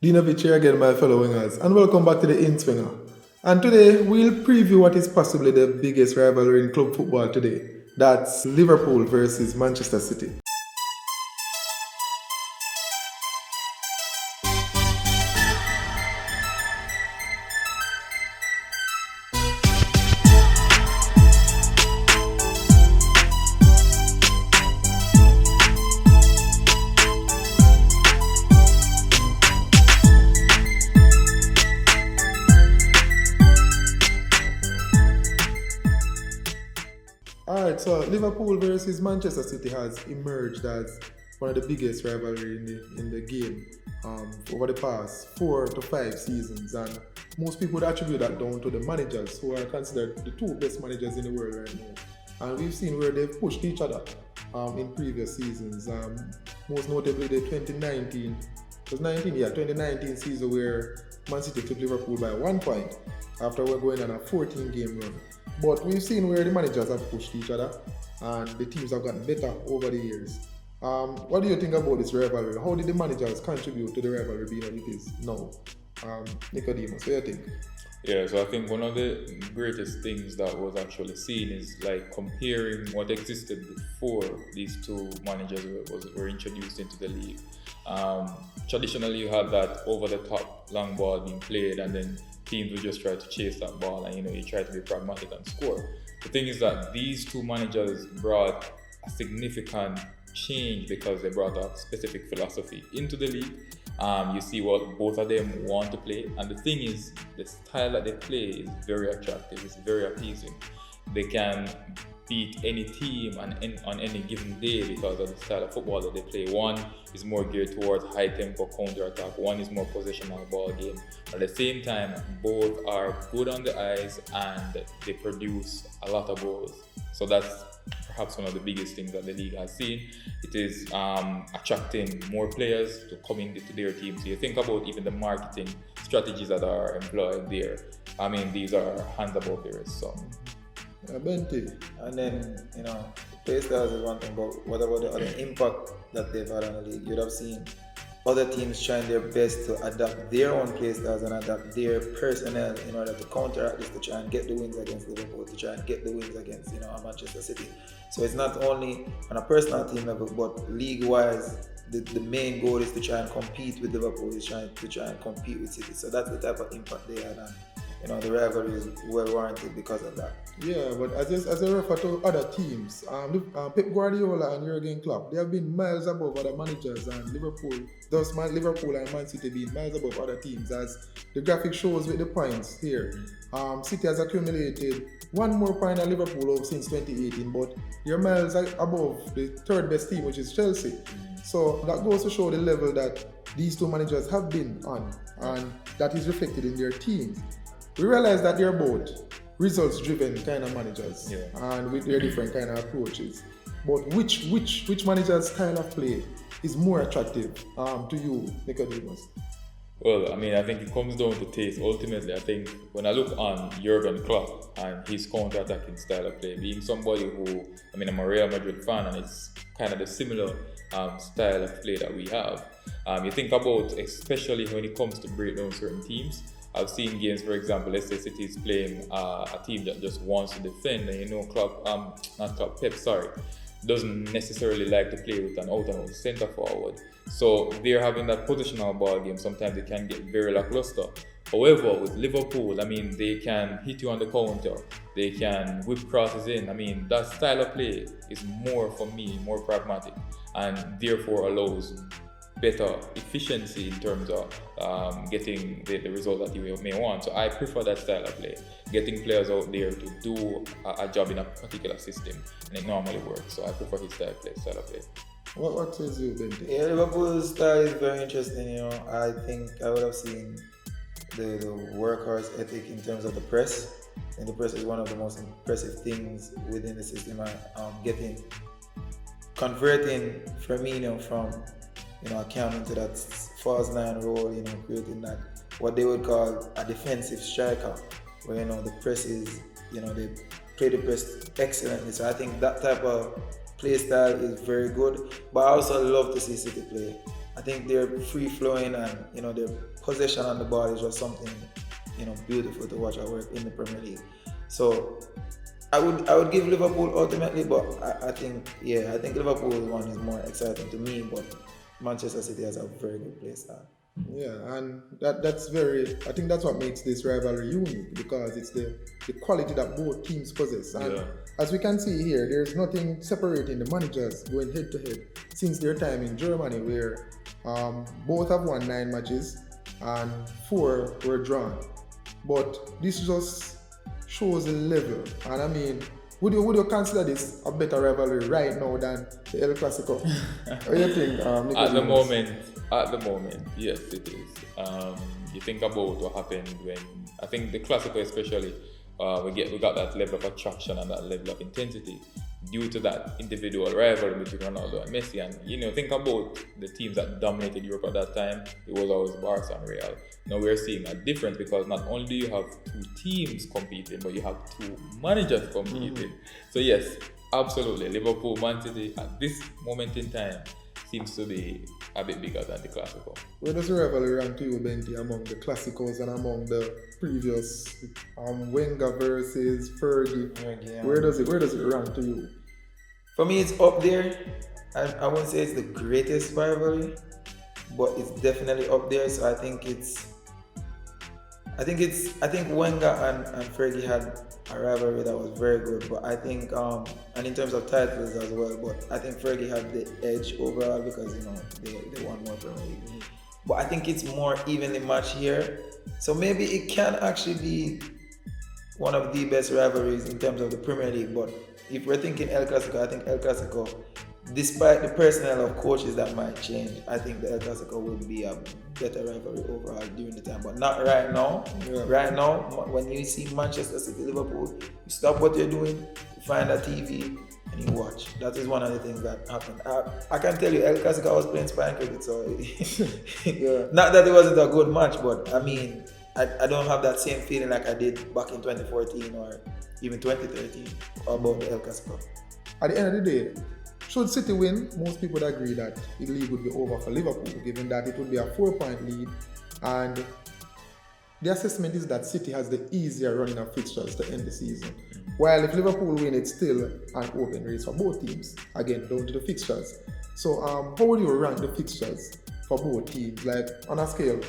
Denovic here again, my fellow wingers, and welcome back to the Inswinger. And today we'll preview what is possibly the biggest rivalry in club football today. That's Liverpool versus Manchester City. Alright, so Liverpool versus Manchester City has emerged as one of the biggest rivalry in the game over the past 4 to 5 seasons, and most people would attribute that down to the managers who are considered the two best managers in the world right now. And we've seen where they've pushed each other in previous seasons. Most notably the 2019 season where Man City took Liverpool by 1 point after we're going on a 14-game run. But we've seen where the managers have pushed each other and the teams have gotten better over the years. What do you think about this rivalry? How did the managers contribute to the rivalry being what it is now? Nicodemus, what do you think? Yeah, so I think one of the greatest things that was actually seen is like comparing what existed before these two managers were introduced into the league. Traditionally, you had that over-the-top long ball being played, and then teams would just try to chase that ball, and you try to be pragmatic and score. The thing is that these two managers brought a significant change because they brought a specific philosophy into the league. You see what both of them want to play, and the thing is, the style that they play is very attractive, it's very appeasing. They can beat any team on any given day because of the style of football that they play. One is more geared towards high tempo counter attack, one is more positional ball game. At the same time, both are good on the eyes and they produce a lot of goals. So that's perhaps one of the biggest things that the league has seen. It is attracting more players to come into their team. So you think about even the marketing strategies that are employed there. I mean, these are hands above the rest. So. Bente. And then, play styles is one thing, but what about the other impact that they've had on the league? You'd have seen other teams trying their best to adapt their own play styles and adapt their personnel in order to counteract this, to try and get the wins against Liverpool, to try and get the wins against Manchester City. So it's not only on a personal team level, but league-wise, the main goal is to try and compete with Liverpool, is to try and compete with City. So that's the type of impact they had, and the rivalry is well warranted because of that. Yeah, but as I refer to other teams, Pep Guardiola and Jurgen Klopp, they have been miles above other managers, and Liverpool and Man City being miles above other teams, as the graphic shows with the points here. City has accumulated one more point than Liverpool since 2018, but they're miles above the third best team, which is Chelsea. So that goes to show the level that these two managers have been on, and that is reflected in their teams. We realize that they're both results-driven kind of managers, and with their different kind of approaches. But which manager's style of play is more attractive to you, Nicodemus? Well, I mean, I think it comes down to taste. Ultimately, I think when I look on Jurgen Klopp and his counter-attacking style of play, being somebody who, I'm a Real Madrid fan, and it's kind of the similar style of play that we have. You think about, especially when it comes to break down certain teams. I've seen games, for example, let's say City is playing a team that just wants to defend, and Pep doesn't necessarily like to play with an out-and-out centre forward. So they're having that positional ball game. Sometimes it can get very lackluster. However, with Liverpool, they can hit you on the counter. They can whip crosses in. That style of play is more, for me, more pragmatic, and therefore allows better efficiency in terms of getting the result that you may want. So I prefer that style of play, getting players out there to do a job in a particular system, and it normally works. So I prefer his style of play. What says you, Bente? Yeah, Liverpool's style is very interesting. I think I would have seen the workhorse ethic in terms of the press. And the press is one of the most impressive things within the system. Converting Firmino from Cam into that false nine role, creating that what they would call a defensive striker, where the press is, they play the press excellently. So I think that type of play style is very good. But I also love to see City play I think they're free flowing, and their possession on the ball is just something beautiful to watch at work in the Premier League. So I would give Liverpool ultimately, but I think Liverpool's one is more exciting to me. But Manchester City has a very good play style. Yeah, and I think that's what makes this rivalry unique, because it's the quality that both teams possess. And as we can see here, there's nothing separating the managers going head to head since their time in Germany, where both have won 9 matches and 4 were drawn. But this just shows the level. And I mean, would you consider this a better rivalry right now than the El Clasico? What do you think, At the moment, yes, it is. You think about what happened when, I think the Clasico especially, we got that level of attraction and that level of intensity due to that individual rivalry between Ronaldo and Messi. And think about the teams that dominated Europe at that time. It was always Barca and Real. Now we're seeing a difference, because not only do you have 2 teams competing, but you have 2 managers competing. So yes, absolutely, Liverpool, Man City at this moment in time seems to be a bit bigger than the Clasico. Where does the rivalry rank to you, Benty, among the Classicos and among the previous Wenger versus Fergie? Yeah. Where does it rank to you? For me, it's up there. I won't say it's the greatest rivalry, but it's definitely up there. So I think Wenger and Fergie had a rivalry that was very good, but I think and in terms of titles as well, but I think Fergie had the edge overall, because they won more Premier League. But I think it's more evenly matched here, so maybe it can actually be one of the best rivalries in terms of the Premier League. But if we're thinking El Clasico, I think El Clasico, despite the personnel of coaches that might change, I think the El Clasico would be a better rivalry overall during the time, but not right now. Yeah. Right now, when you see Manchester City, Liverpool, you stop what you're doing, you find a TV, and you watch. That is one of the things that happened. I can tell you, El Clasico, I was playing Spine cricket, so not that it wasn't a good match, but I mean, I don't have that same feeling like I did back in 2014 or even 2013 about the El Clasico. At the end of the day, should City win, most people would agree that the league would be over for Liverpool, given that it would be a 4-point lead, and the assessment is that City has the easier running of fixtures to end the season. While if Liverpool win, it's still an open race for both teams, again down to the fixtures. So how would you rank the fixtures for both teams, like on a scale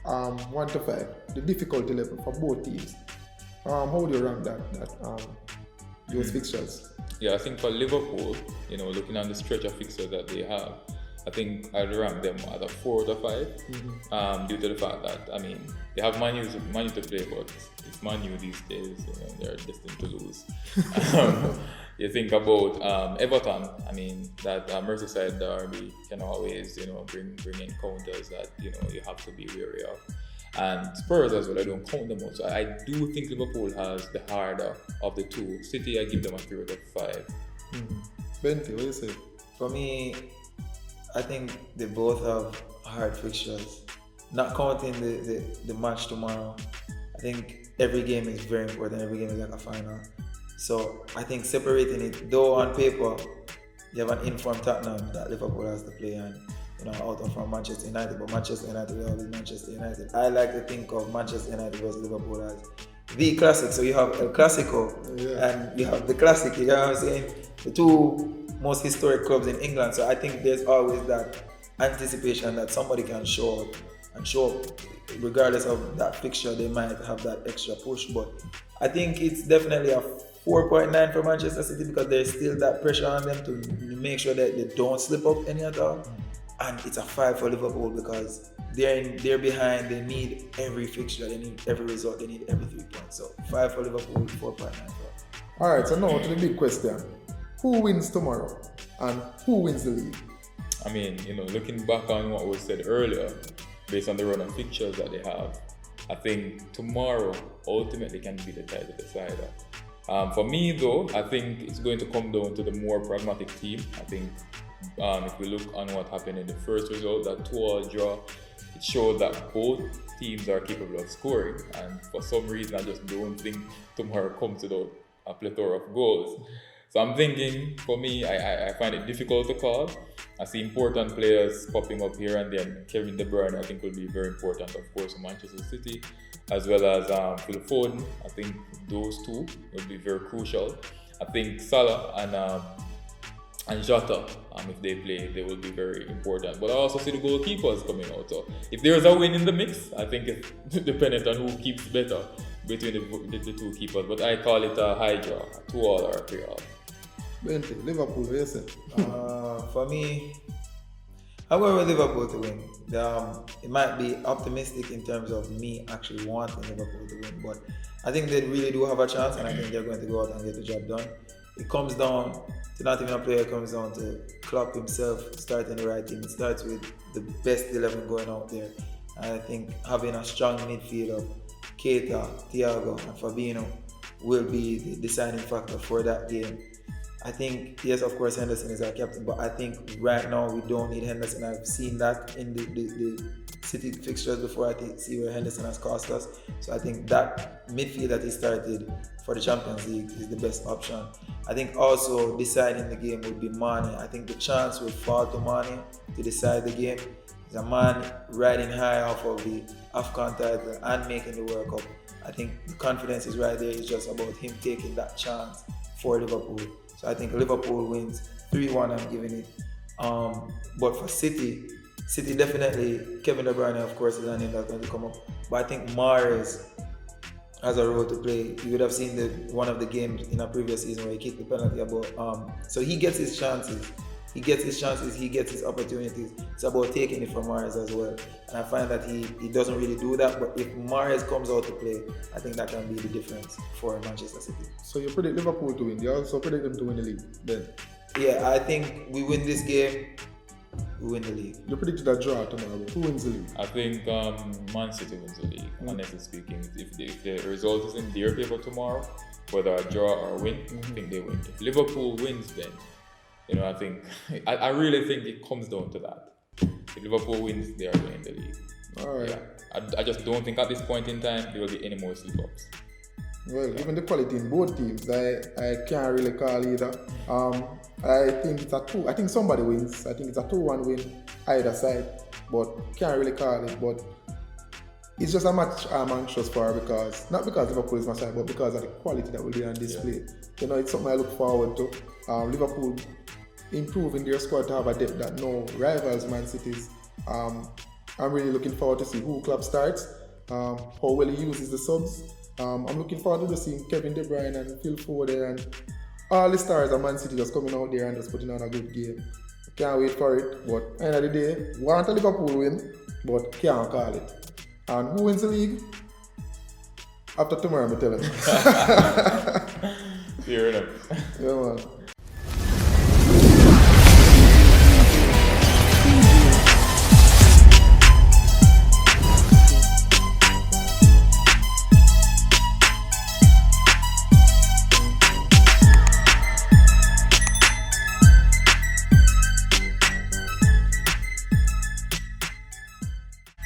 1 to 5, the difficulty level for both teams? How would you rank those fixtures? Yeah, I think for Liverpool, looking on the stretch of fixtures that they have, I think I'd rank them at a 4 to 5, due to the fact that, they have Man U to play, but it's Man U these days, they're destined to lose. You think about Everton, that Merseyside derby can always, bring in counters that, you have to be wary of. And Spurs as well, I don't count them out. So I do think Liverpool has the harder of the 2. City, I give them a 3 out of 5. Benty, what do you say? For me, I think they both have hard fixtures. Not counting the match tomorrow. I think every game is very important. Every game is like a final. So I think separating it, though on paper, you have an informed Tottenham that Liverpool has to play, and out of from Manchester United, but Manchester United will always Manchester United. I like to think of Manchester United versus Liverpool as the classic. So you have El Clasico and you have the classic, you know what I'm saying? The 2 most historic clubs in England. So I think there's always that anticipation that somebody can show up, regardless of that fixture, they might have that extra push. But I think it's definitely a 4.9 for Manchester City, because there's still that pressure on them to make sure that they don't slip up any at all. And it's a 5 for Liverpool, because they're behind. They need every fixture, they need every result, they need every 3 points. So 5 for Liverpool, 4.9 for us. Alright, so now to the big question. Who wins tomorrow and who wins the league? Looking back on what was said earlier, based on the run of fixtures that they have, I think tomorrow ultimately can be the title decider. For me though, I think it's going to come down to the more pragmatic team. I think if we look on what happened in the first result, that 2-2 draw, it showed that both teams are capable of scoring, and for some reason I just don't think tomorrow comes without a plethora of goals. So I'm thinking, for me, I find it difficult to call. I see important players popping up here and there. Kevin De Bruyne, I think, will be very important, of course, for Manchester City, as well as Phil Foden. I think those two will be very crucial. I think Salah and Jota, if they play, they will be very important. But I also see the goalkeepers coming out. So if there's a win in the mix, I think it's dependent on who keeps better between the two keepers. But I call it a high draw, 2-2 or 3-3. Bente, Liverpool, what you say? For me, I'm going with Liverpool to win. It might be optimistic in terms of me actually wanting Liverpool to win, but I think they really do have a chance, and I think they're going to go out and get the job done. It comes down to not even a player, it comes down to Klopp himself starting the right team. It starts with the best 11 going out there. And I think having a strong midfield of Keita, Thiago, and Fabinho will be the deciding factor for that game. I think, yes, of course, Henderson is our captain, but I think right now we don't need Henderson. I've seen that in the City fixtures before. I see where Henderson has cost us. So I think that midfield that he started for the Champions League is the best option. I think also deciding the game would be Mane. I think the chance will fall to Mane to decide the game. He's a man riding high off of the AFCON title and making the World Cup. I think the confidence is right there. It's just about him taking that chance for Liverpool. So I think Liverpool wins 3-1, I'm giving it. But for City definitely, Kevin De Bruyne, of course, is a name that's going to come up. But I think Mahrez has a role to play. You would have seen one of the games in a previous season where he kicked the penalty. So he gets his chances. He gets his opportunities. It's about taking it from Mahrez as well. And I find that he doesn't really do that. But if Mahrez comes out to play, I think that can be the difference for Manchester City. So you predict Liverpool to win. You also predict them to win the league then? Yeah, I think we win this game, we win the league. You predicted a draw tomorrow. Who wins the league? I think Man City wins the league, honestly speaking. If the result is in their favor tomorrow, whether a draw or a win, I think they win. If Liverpool wins, then I think I really think it comes down to that. If Liverpool wins, they are winning the league. All right. Yeah. I just don't think at this point in time there will be any more slip-ups. Well, given the quality in both teams, I can't really call either. I think it's a 2. I think somebody wins. I think it's a 2-1 win either side, but can't really call it. But it's just a match I'm anxious for not because Liverpool is my side, but because of the quality that will be on display. Yeah. It's something I look forward to. Liverpool improving their squad to have a depth that no rivals Man City's. I'm really looking forward to see who Klopp starts, how well he uses the subs. I'm looking forward to seeing Kevin De Bruyne and Phil Foden and all the stars of Man City just coming out there and just putting on a good game. Can't wait for it, but at the end of the day, want a Liverpool win, but can't call it. And who wins the league? After tomorrow, I'm telling you. Fair enough. Yeah, man.